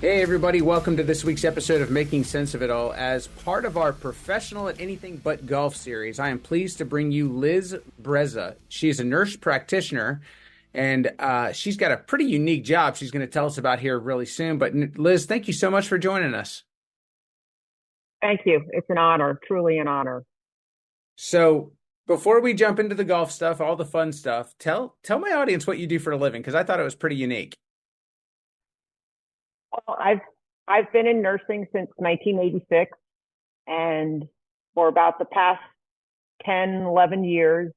Hey, everybody, welcome to this week's episode of Making Sense of It All. As part of our Professional at Anything But Golf series, I am pleased to bring you Liz Breza. She is a nurse practitioner, and she's got a pretty unique job she's going to tell us about here really soon. But Liz, thank you so much for joining us. Thank you. It's an honor, truly an honor. So, before we jump into the golf stuff, all the fun stuff, tell my audience what you do for a living, because I thought it was pretty unique. Well, I've been in nursing since 1986, and for about the past 10, 11 years,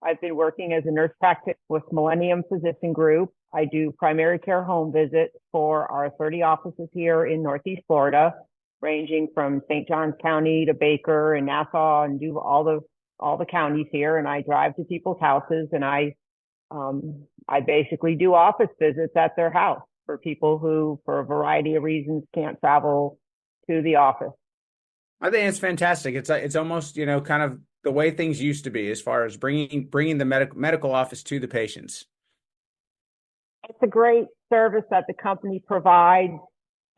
I've been working as a nurse practitioner with Millennium Physician Group. I do primary care home visits for our 30 offices here in Northeast Florida, ranging from St. Johns County to Baker and Nassau, and do all the counties here. And I drive to people's houses, and I basically do office visits at their house for people who, for a variety of reasons, can't travel to the office. I think it's fantastic. It's almost, kind of the way things used to be as far as bringing the medical office to the patients. It's a great service that the company provides.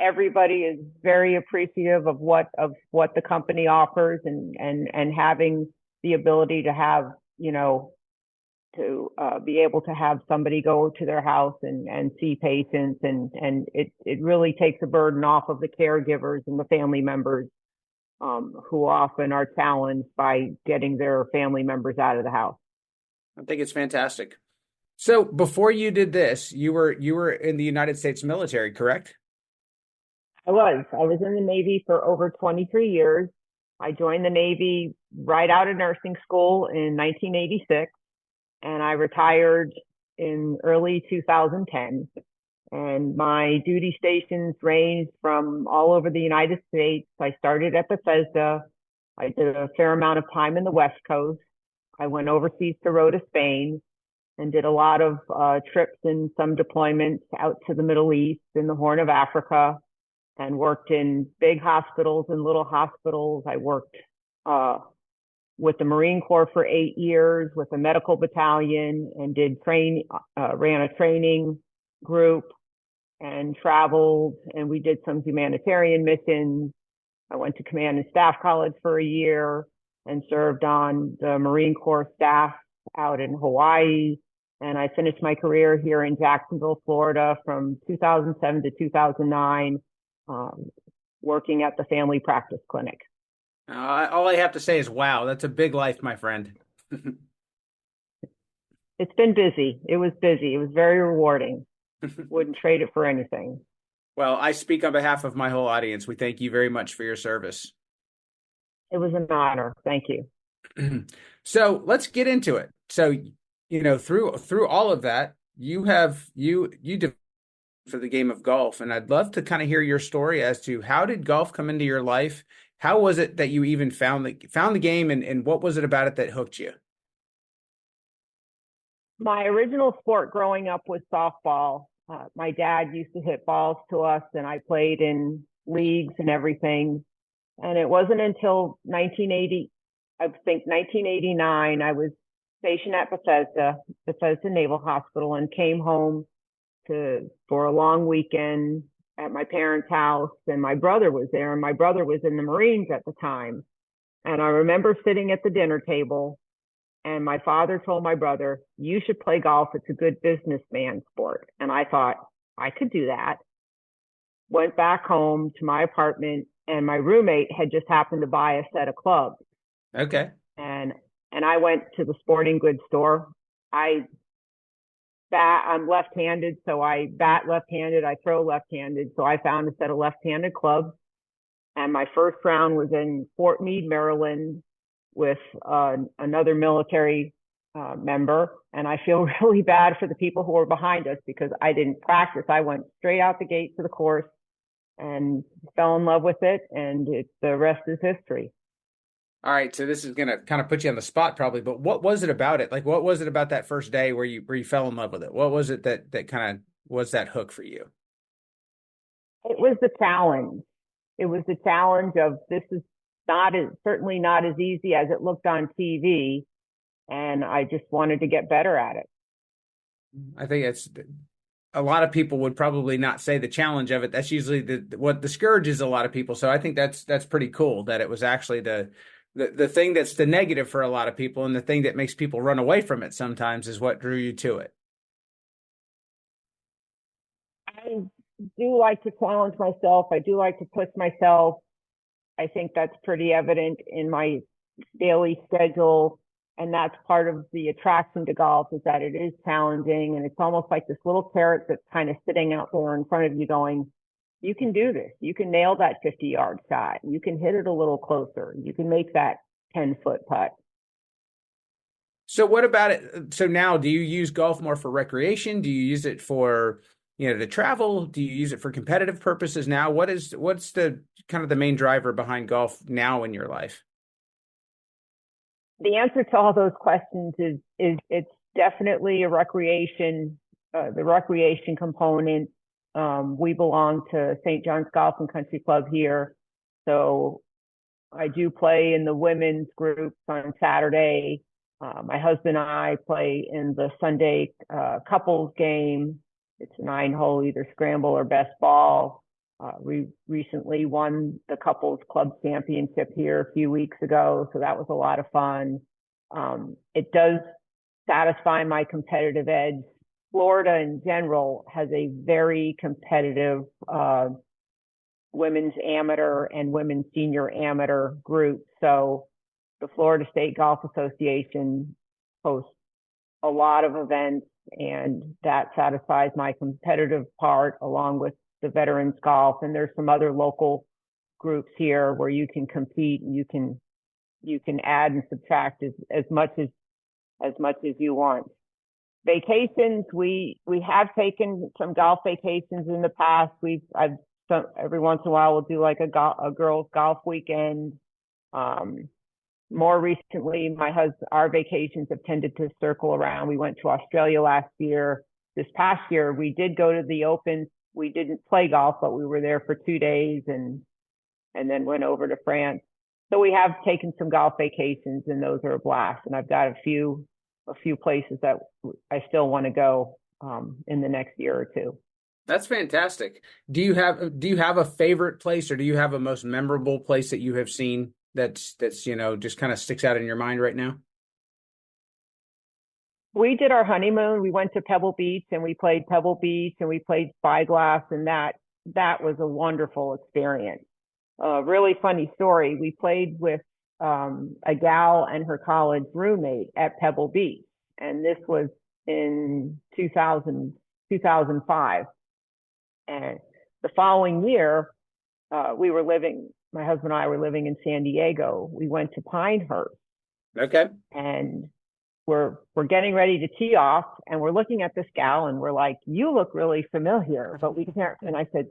Everybody is very appreciative of what the company offers, and having the ability to have, be able to have somebody go to their house and see patients, and it really takes a burden off of the caregivers and the family members, who often are challenged by getting their family members out of the house. I think it's fantastic. So before you did this, you were in the United States military, correct? I was in the Navy for over 23 years. I joined the Navy right out of nursing school in 1986, and I retired in early 2010. And my duty stations ranged from all over the United States. I started at Bethesda. I did a fair amount of time in the West Coast. I went overseas to Rota, Spain, and did a lot of trips and some deployments out to the Middle East and the Horn of Africa, and worked in big hospitals and little hospitals. I worked with the Marine Corps for 8 years with a medical battalion, and ran a training group and traveled, and we did some humanitarian missions. I went to Command and Staff College for a year and served on the Marine Corps staff out in Hawaii. And I finished my career here in Jacksonville, Florida from 2007 to 2009, working at the Family Practice Clinic. All I have to say is, wow, that's a big life, my friend. It's been busy. It was busy. It was very rewarding. Wouldn't trade it for anything. Well, I speak on behalf of my whole audience. We thank you very much for your service. It was an honor. Thank you. So let's get into it. So, through all of that, you developed for the game of golf, and I'd love to kind of hear your story as to how did golf come into your life? How was it that you even found the game, and what was it about it that hooked you? My original sport growing up was softball. My dad used to hit balls to us, and I played in leagues and everything. And it wasn't until 1980, I think 1989, I was stationed at Bethesda Naval Hospital, and came home for a long weekend at my parents' house. And my brother was there, and my brother was in the Marines at the time. And I remember sitting at the dinner table, and my father told my brother, "You should play golf. It's a good businessman sport." And I thought I could do that. Went back home to my apartment, and my roommate had just happened to buy a set of clubs. Okay. And I went to the sporting goods store. I'm left-handed, so I bat left-handed, I throw left-handed. So I found a set of left-handed clubs. And my first round was in Fort Meade, Maryland, with another military member. And I feel really bad for the people who were behind us because I didn't practice. I went straight out the gate to the course and fell in love with it. And the rest is history. All right, so this is gonna kind of put you on the spot probably, but what was it about it? Like, what was it about that first day where you fell in love with it? What was it that kind of was that hook for you? It was the challenge. It was the challenge of, this is certainly not as easy as it looked on TV. And I just wanted to get better at it. I think a lot of people would probably not say the challenge of it. That's usually what discourages a lot of people. So I think that's pretty cool that it was actually the thing that's the negative for a lot of people, and the thing that makes people run away from it sometimes is what drew you to it. I do like to challenge myself. I do like to push myself. I think that's pretty evident in my daily schedule. And that's part of the attraction to golf, is that it is challenging. And it's almost like this little carrot that's kind of sitting out there in front of you going, you can do this. You can nail that 50-yard shot. You can hit it a little closer. You can make that 10-foot putt. So what about it? So now, do you use golf more for recreation? Do you use it for, to travel? Do you use it for competitive purposes now? What's the kind of the main driver behind golf now in your life? The answer to all those questions is it's definitely a recreation, the recreation component. We belong to St. John's Golf and Country Club here. So I do play in the women's groups on Saturday. My husband and I play in the Sunday couples game. It's a 9-hole, either scramble or best ball. We recently won the couples club championship here a few weeks ago, so that was a lot of fun. It does satisfy my competitive edge. Florida in general has a very competitive women's amateur and women's senior amateur group. So the Florida State Golf Association hosts a lot of events, and that satisfies my competitive part, along with the veterans golf. And there's some other local groups here where you can compete, and you can add and subtract as much as you want. Vacations, we have taken some golf vacations in the past. Every once in a while we'll do like a girls golf weekend. More recently, our vacations have tended to circle around. We went to Australia last year. This past year, we did go to the Open. We didn't play golf, but we were there for 2 days and then went over to France. So we have taken some golf vacations, and those are a blast. And I've got a few places that I still want to go in the next year or two. That's fantastic. Do you have a favorite place, or do you have a most memorable place that you have seen that's just kind of sticks out in your mind right now? We did our honeymoon. We went to Pebble Beach, and we played Pebble Beach, and we played Spyglass, and that was a wonderful experience. Really funny story. We played with a gal and her college roommate at Pebble Beach, and this was in 2005. And the following year, my husband and I were living in San Diego. We went to Pinehurst. Okay. And we're getting ready to tee off, and we're looking at this gal, and we're like, you look really familiar, but we can't. And I said,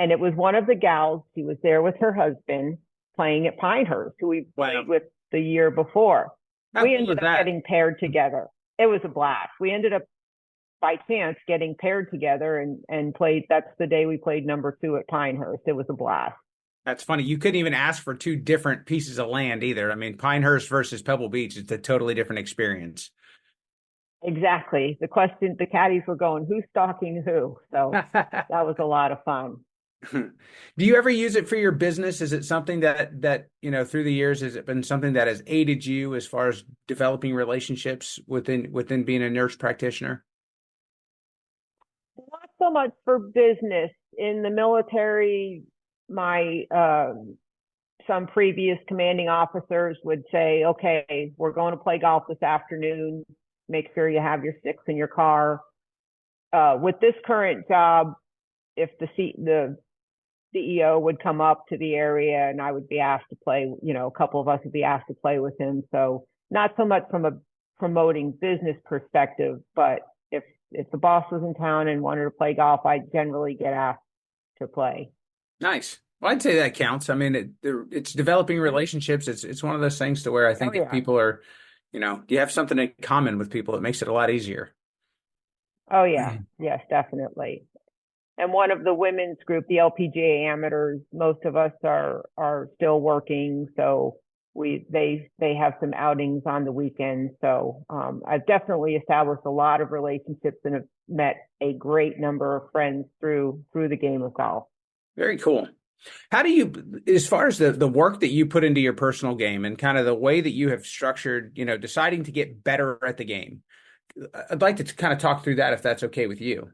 and it was one of the gals. She was there with her husband playing at Pinehurst, who we played with the year before. We ended up getting paired together. It was a blast. We ended up by chance getting paired together and played. That's the day we played number 2 at Pinehurst. It was a blast. That's funny. You couldn't even ask for 2 different pieces of land either. I mean, Pinehurst versus Pebble Beach, it's a totally different experience. Exactly. The caddies were going, who's stalking who? So that was a lot of fun. Do you ever use it for your business? Is it something that through the years, has it been something that has aided you as far as developing relationships within being a nurse practitioner? Not so much for business. In the military, my some previous commanding officers would say, okay, we're going to play golf this afternoon. Make sure you have your sticks in your car. With this current job, if the CEO would come up to the area and I would be asked to play, a couple of us would be asked to play with him. So not so much from a promoting business perspective, but if the boss was in town and wanted to play golf, I generally get asked to play. Nice. Well, I'd say that counts. I mean, it's developing relationships. It's one of those things to where I think if people are, you have something in common with people, it makes it a lot easier. Oh yeah. Yes, definitely. And one of the women's group, the LPGA amateurs, most of us are still working. So they have some outings on the weekend. So I've definitely established a lot of relationships and have met a great number of friends through the game of golf. Very cool. How do you, as far as the work that you put into your personal game and kind of the way that you have structured, deciding to get better at the game, I'd like to kind of talk through that if that's okay with you.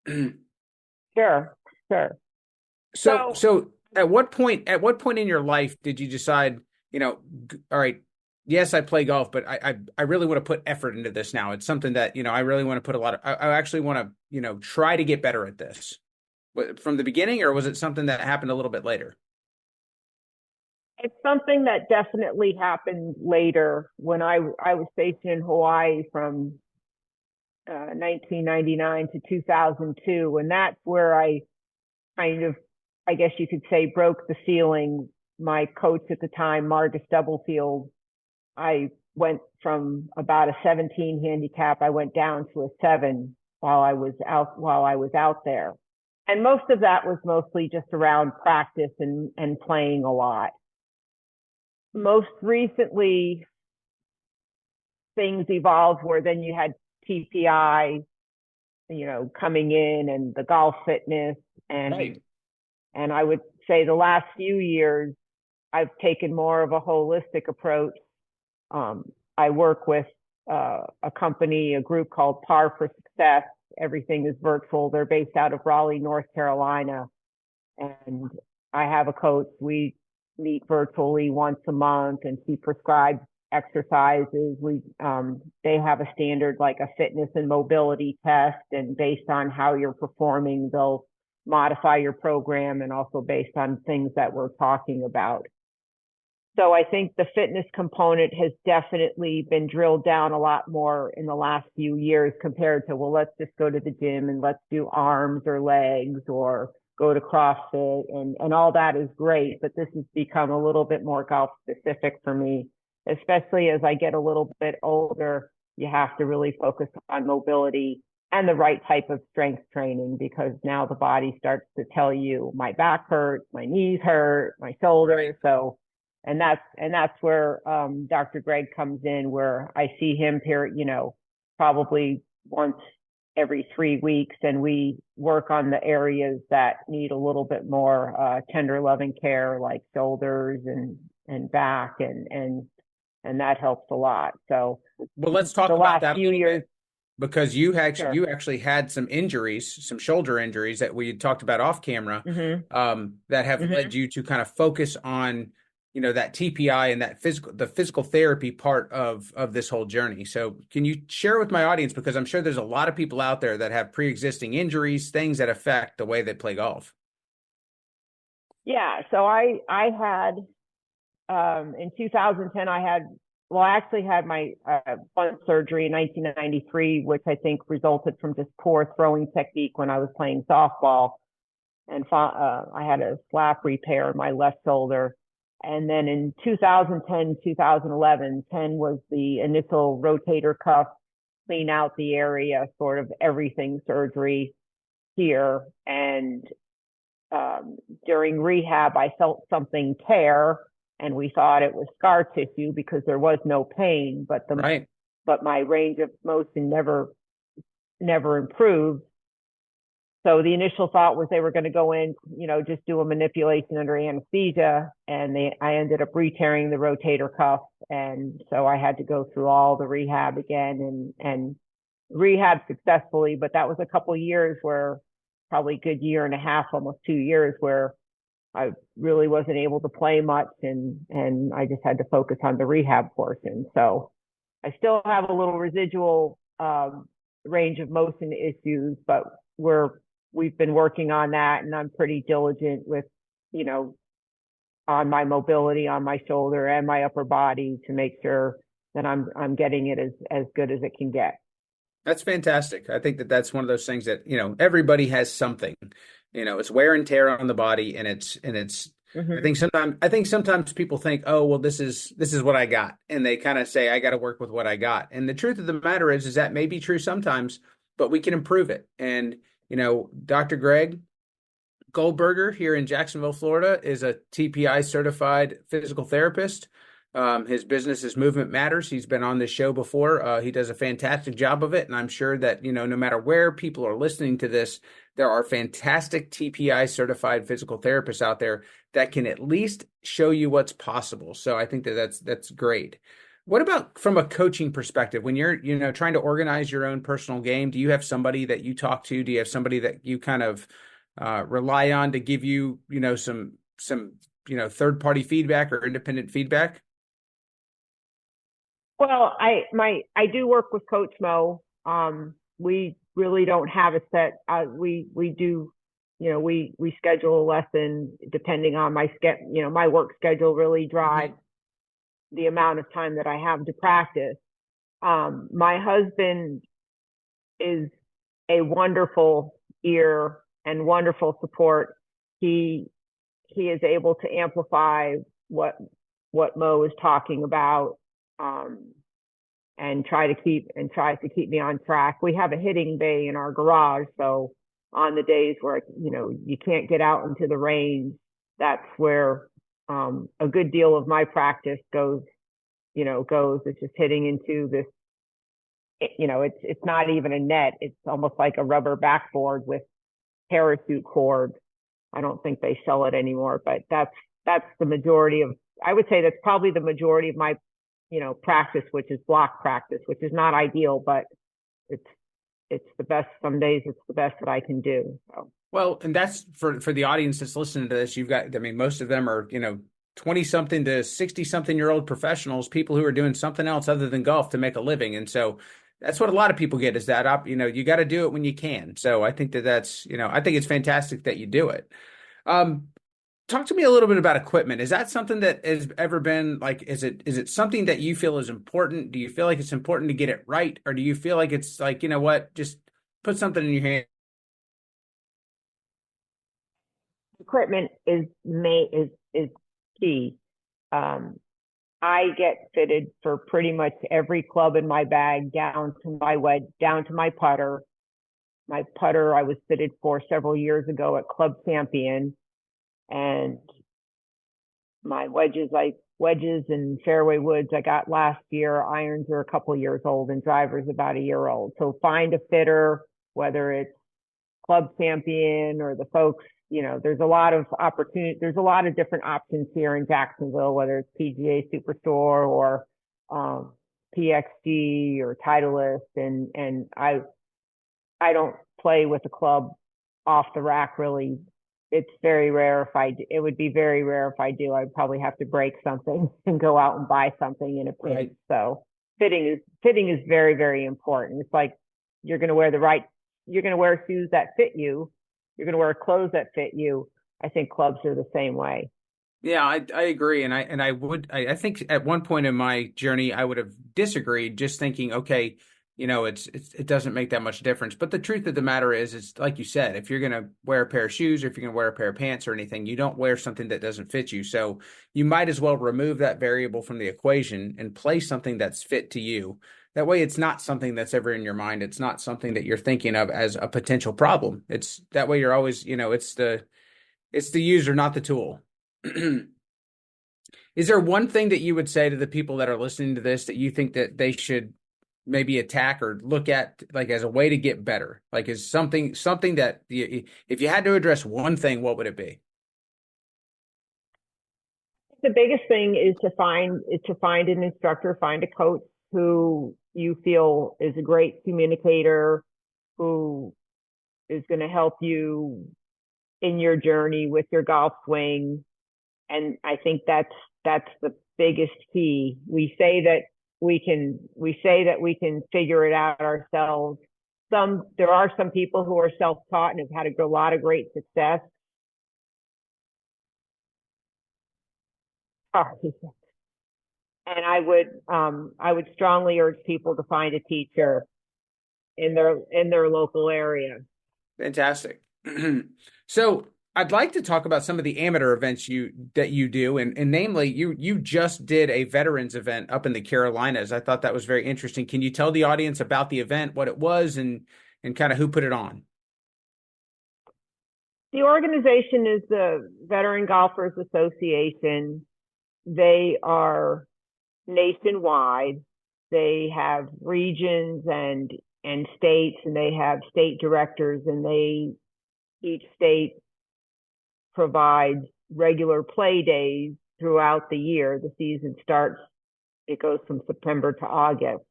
Sure, sure. So at what point in your life did you decide, all right, yes, I play golf, but I really want to put effort into this now. It's something that, I really want to put I actually want to, try to get better at this. From the beginning, or was it something that happened a little bit later? It's something that definitely happened later when I was stationed in Hawaii from 1999 to 2002. And that's where I kind of, I guess you could say, broke the ceiling. My coach at the time, Marcus Stubblefield, I went from about a 17 handicap. I went down to a 7 while I was out there. And most of that was mostly just around practice and playing a lot. Most recently, things evolved where then you had TPI, coming in, and the golf fitness. And Right. and I would say the last few years, I've taken more of a holistic approach. I work with a group called Par for Success. Everything is virtual. They're based out of Raleigh, North Carolina. And I have a coach. We meet virtually once a month, and she prescribes exercises. They have a standard, like a fitness and mobility test. And based on how you're performing, they'll modify your program, and also based on things that we're talking about. So I think the fitness component has definitely been drilled down a lot more in the last few years compared to, well, let's just go to the gym and let's do arms or legs or go to CrossFit, and all that is great. But this has become a little bit more golf specific for me, especially as I get a little bit older. You have to really focus on mobility and the right type of strength training, because now the body starts to tell you, my back hurts, my knees hurt, my shoulders. So, and that's where Dr. Greg comes in, where I see him here, probably once every 3 weeks, and we work on the areas that need a little bit more tender loving care, like shoulders and back, and that helps a lot. So, Well, let's talk the about last that few years. Because you Sure. actually had some injuries, some shoulder injuries that we had talked about off camera, Mm-hmm. that have led Mm-hmm. you to kind of focus on, that TPI and the physical therapy part of this whole journey. So can you share with my audience, because I'm sure there's a lot of people out there that have pre-existing injuries, things that affect the way they play golf. Yeah. So I had in 2010, I actually had my bunt surgery in 1993, which I think resulted from just poor throwing technique when I was playing softball. And I had a slap repair in my left shoulder. And then in 2010, 2011, 10 was the initial rotator cuff, clean out the area, sort of everything surgery here. And during rehab, I felt something tear, and we thought it was scar tissue because there was no pain, but Right. my range of motion never improved. So the initial thought was they were going to go in, just do a manipulation under anesthesia, and I ended up re-tearing the rotator cuff, and so I had to go through all the rehab again, and rehab successfully. But that was a couple of years where, probably a good year and a half, almost 2 years, where I really wasn't able to play much, and I just had to focus on the rehab portion. So I still have a little residual range of motion issues, but we've been working on that, and I'm pretty diligent with, on my mobility on my shoulder and my upper body to make sure that I'm getting it as good as it can get. That's fantastic. I think that that's one of those things that, everybody has something, it's wear and tear on the body, and Mm-hmm. I think sometimes people think, oh, well, this is what I got. And they kind of say, I got to work with what I got. And the truth of the matter is that may be true sometimes, but we can improve it. And, Dr. Greg Goldberger here in Jacksonville, Florida, is a TPI certified physical therapist. His business is Movement Matters. He's been on this show before. He does a fantastic job of it. And I'm sure that, no matter where people are listening to this, there are fantastic TPI certified physical therapists out there that can at least show you what's possible. So I think that that's great. What about from a coaching perspective? When you're, trying to organize your own personal game, do you have somebody that you talk to? Do you have somebody that you kind of rely on to give you, some third party feedback or independent feedback? Well, I do work with Coach Mo. We really don't have a set. We do, we schedule a lesson depending on my work schedule really drives the amount of time that I have to practice. My husband is a wonderful ear and wonderful support. He is able to amplify what Mo is talking about, and tries to keep me on track. We have a hitting bay in our garage, so on the days where you can't get out into the range, that's where a good deal of my practice goes. It's just hitting into this. It's not even a net. It's almost like a rubber backboard with parachute cord. I don't think they sell it anymore, but that's the majority of. I would say that's probably the majority of my practice, which is block practice, which is not ideal, but it's the best. Some days it's the best that I can do. So. Well, and that's for the audience that's listening to this. You've got, most of them are, 20 something to 60 something year old professionals, people who are doing something else other than golf to make a living. And so that's what a lot of people get is that up, you got to do it when you can. So I think that's, I think it's fantastic that you do it. Talk to me a little bit about equipment. Is that something that has ever been like, is it something that you feel is important? Do you feel like it's important to get it right? Or do you feel like it's like, just put something in your hand? Equipment is key. I get fitted for pretty much every club in my bag, down to my wedge, down to my putter. My putter I was fitted for several years ago at Club Champion, and my wedges and fairway woods I got last year. Irons are a couple years old and drivers about a year old. So find a fitter, whether it's Club Champion or the folks, there's a lot of opportunity. There's a lot of different options here in Jacksonville, whether it's PGA Superstore or PXG or Titleist. And I don't play with a club off the rack really. It's very rare it would be very rare if I do. I'd probably have to break something and go out and buy something in a pinch. Right. So fitting is very, very important. It's like you're going to wear shoes that fit you. You're going to wear clothes that fit you. I think clubs are the same way. Yeah, I agree. And I think at one point in my journey, I would have disagreed, just thinking, okay, it doesn't make that much difference. But the truth of the matter is, it's like you said, if you're going to wear a pair of shoes or if you're going to wear a pair of pants or anything, you don't wear something that doesn't fit you. So you might as well remove that variable from the equation and play something that's fit to you. That way, it's not something that's ever in your mind. It's not something that you're thinking of as a potential problem. It's that way you're always, it's the user, not the tool. Is there one thing that you would say to the people that are listening to this that you think that they should maybe attack or look at like as a way to get better? Like is something that if you had to address one thing, what would it be? The biggest thing is to find an instructor, find a coach who you feel is a great communicator, who is going to help you in your journey with your golf swing. And I think that's the biggest key. We say that we can figure it out ourselves. There are some people who are self-taught and have had a lot of great success. And I would strongly urge people to find a teacher in their local area. Fantastic. So I'd like to talk about some of the amateur events that you do, and namely, you just did a veterans event up in the Carolinas. I thought that was very interesting. Can you tell the audience about the event, what it was, and kind of who put it on? The organization is the Veteran Golfers Association. They are nationwide. They have regions and states, and they have state directors, and each state provides regular play days throughout the year. The season starts, it goes from September to August.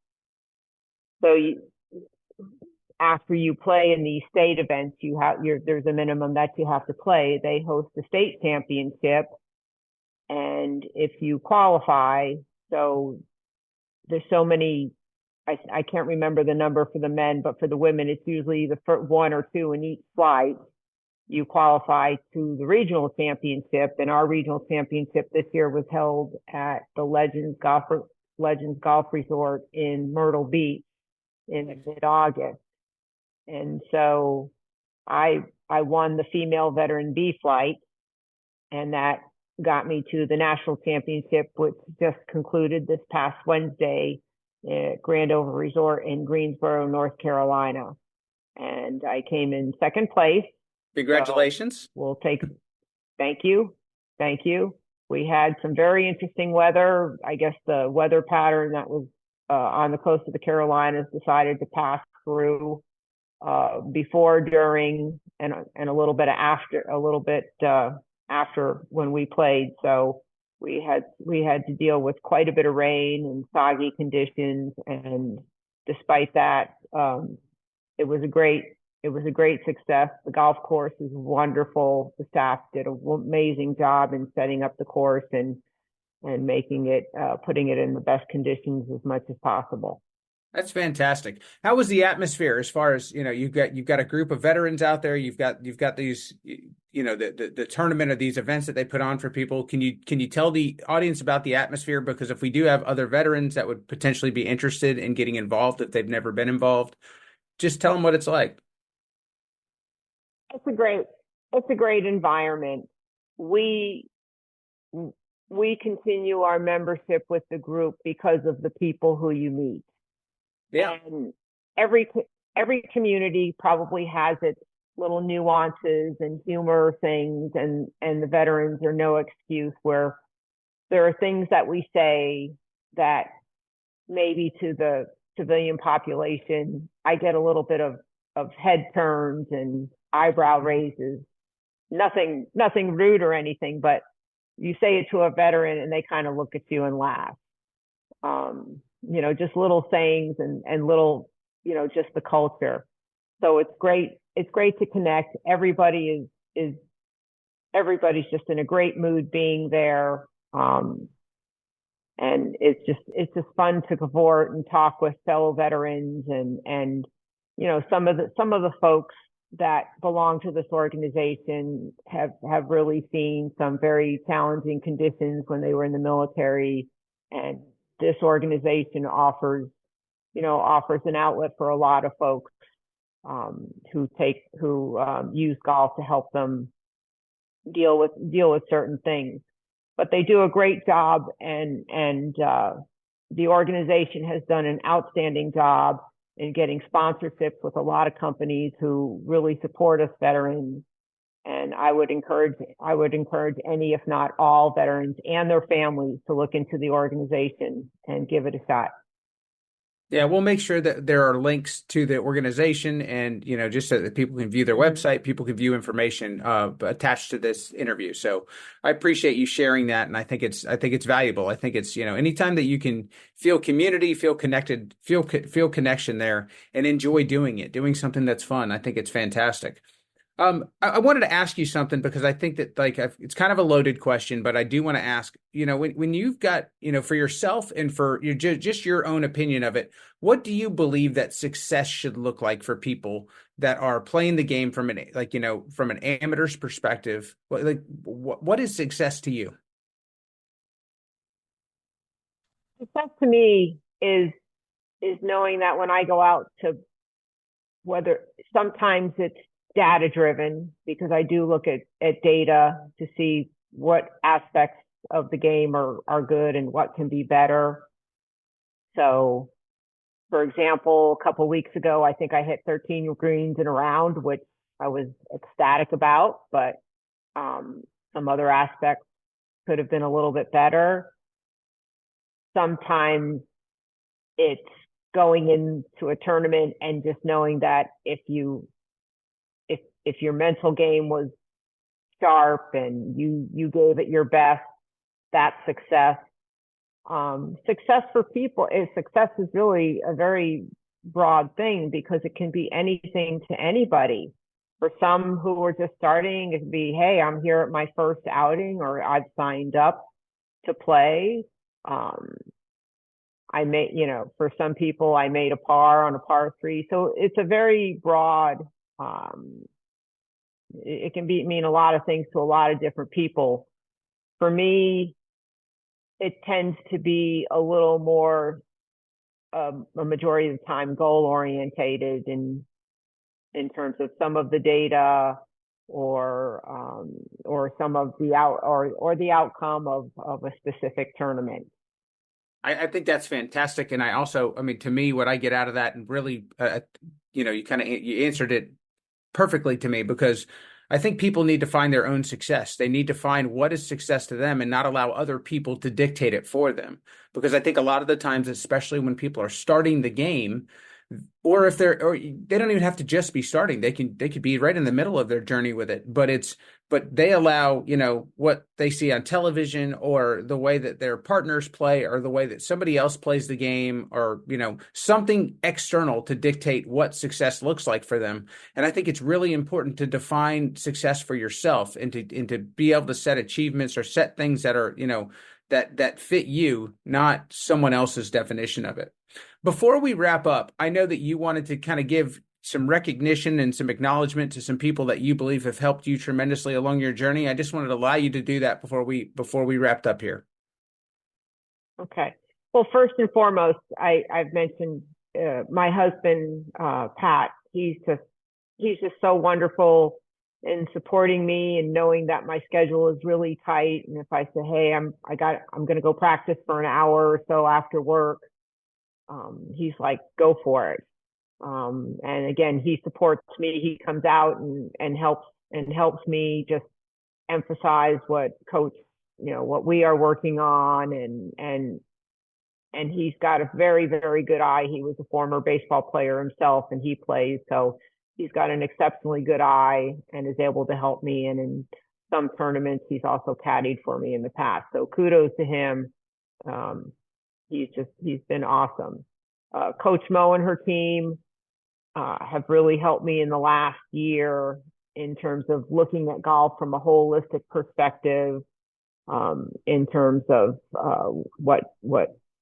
So after you play in these state events, there's a minimum that you have to play. They host the state championship, and if you qualify, so there's so many. I can't remember the number for the men, but for the women, it's usually the first one or two in each flight. You qualify to the regional championship, and our regional championship this year was held at the Legends Golf Resort in Myrtle Beach in mid-August. And so I won the female veteran B flight, and that got me to the national championship, which just concluded this past Wednesday at Grand Over Resort in Greensboro, North Carolina. And I came in second place. Congratulations. So thank you. Thank you. We had some very interesting weather. I guess the weather pattern that was on the coast of the Carolinas decided to pass through before, during, and a little bit after when we played. So we had to deal with quite a bit of rain and soggy conditions, and despite that, it was a great success. The golf course is wonderful. The staff did an amazing job in setting up the course and making it, putting it in the best conditions as much as possible. That's fantastic. How was the atmosphere as far as, you've got a group of veterans out there, you've got these, the tournament of these events that they put on for people. Can you tell the audience about the atmosphere? Because if we do have other veterans that would potentially be interested in getting involved if they've never been involved, just tell them what it's like. It's a great environment. We continue our membership with the group because of the people who you meet. Yeah. And every community probably has its little nuances and humor things, and the veterans are no excuse, where there are things that we say that maybe to the civilian population, I get a little bit of head turns and eyebrow raises. Nothing rude or anything, but you say it to a veteran and they kind of look at you and laugh. Just little sayings and little, just the culture. So it's great. It's great to connect. Everybody's just in a great mood being there. And it's just fun to cavort and talk with fellow veterans and some of the folks that belong to this organization have really seen some very challenging conditions when they were in the military, and this organization offers an outlet for a lot of folks who use golf to help them deal with certain things. But they do a great job, and the organization has done an outstanding job in getting sponsorships with a lot of companies who really support us veterans. And I would encourage any, if not all, veterans and their families to look into the organization and give it a shot. Yeah, we'll make sure that there are links to the organization, and just so that people can view their website, people can view information attached to this interview. So I appreciate you sharing that, and I think it's valuable. I think it's anytime that you can feel community, feel connected, feel connection there, and enjoy doing something that's fun. I think it's fantastic. I wanted to ask you something, because I think that it's kind of a loaded question, but I do want to ask, when you've got, for yourself and for just your own opinion of it, what do you believe that success should look like for people that are playing the game from an amateur's perspective? What is success to you? Success to me is knowing that when I go out to, whether sometimes it's data driven, because I do look at data to see what aspects of the game are good and what can be better. So, for example, a couple of weeks ago, I think I hit 13 greens in a round, which I was ecstatic about, but some other aspects could have been a little bit better. sometimes it's going into a tournament and just knowing that if your mental game was sharp and you gave it your best, that's success. Success is really a very broad thing because it can be anything to anybody. For some who are just starting, it could be, hey, I'm here at my first outing, or I've signed up to play. For some people, I made a par on a par 3. So it's a very broad, it can mean a lot of things to a lot of different people. For me, it tends to be a little more, a majority of the time, goal orientated in terms of some of the data or some of the the outcome of a specific tournament. I think that's fantastic. And to me, what I get out of that, and really, you answered it perfectly to me, because I think people need to find their own success. They need to find what is success to them and not allow other people to dictate it for them. Because I think a lot of the times, especially when people are starting the game, or they don't even have to just be starting. They could be right in the middle of their journey with it. But they allow, what they see on television, or the way that their partners play, or the way that somebody else plays the game, or, something external to dictate what success looks like for them. And I think it's really important to define success for yourself, and to be able to set achievements or set things that are, that fit you, not someone else's definition of it. Before we wrap up, I know that you wanted to kind of give some recognition and some acknowledgement to some people that you believe have helped you tremendously along your journey. I just wanted to allow you to do that before we wrapped up here. Okay. Well, first and foremost, I've mentioned my husband, Pat. He's just so wonderful in supporting me and knowing that my schedule is really tight. And if I say, hey, I'm going to go practice for an hour or so after work, he's like, go for it. And again, he supports me. He comes out and helps me just emphasize what we are working on. And he's got a very, very good eye. He was a former baseball player himself, and he plays. So he's got an exceptionally good eye and is able to help me. And in some tournaments, he's also caddied for me in the past. So kudos to him. He's been awesome. Coach Mo and her team have really helped me in the last year in terms of looking at golf from a holistic perspective, in terms of what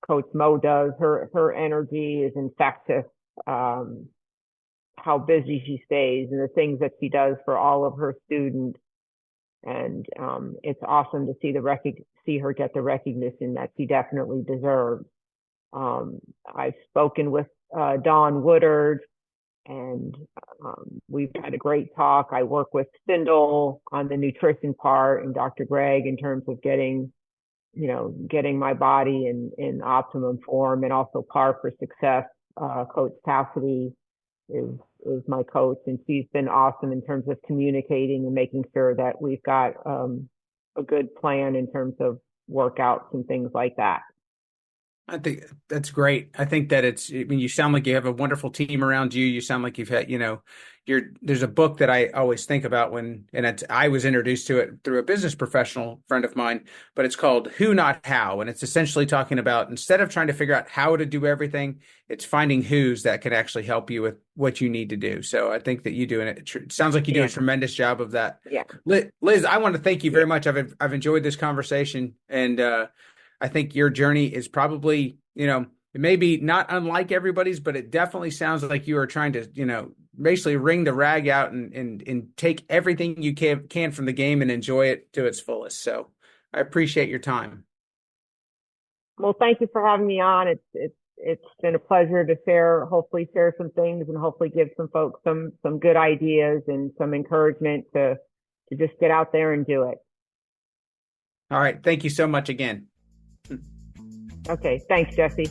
Coach Mo does. Her energy is infectious. How busy she stays and the things that she does for all of her students. And it's awesome to see her get the recognition that she definitely deserves. I've spoken with Dawn Woodard, and we've had a great talk. I work with Spindle on the nutrition part, and Dr. Greg in terms of getting my body in optimum form, and also Par for Success. Coach Cassidy is my coach, and she's been awesome in terms of communicating and making sure that we've got a good plan in terms of workouts and things like that. I think that's great. I think that you sound like you have a wonderful team around you. You sound like you've had, there's a book that I always think about I was introduced to it through a business professional friend of mine, but it's called Who Not How. And it's essentially talking about, instead of trying to figure out how to do everything, it's finding who's that can actually help you with what you need to do. So I think that you do, and it sounds like you do a tremendous job of that. Yeah. Liz, I want to thank you very much. I've enjoyed this conversation, and I think your journey is probably, it may be not unlike everybody's, but it definitely sounds like you are trying to, basically wring the rag out and take everything you can from the game and enjoy it to its fullest. So I appreciate your time. Well, thank you for having me on. It's been a pleasure to hopefully share some things, and hopefully give some folks some good ideas and some encouragement to just get out there and do it. All right. Thank you so much again. Okay. Thanks, Jesse.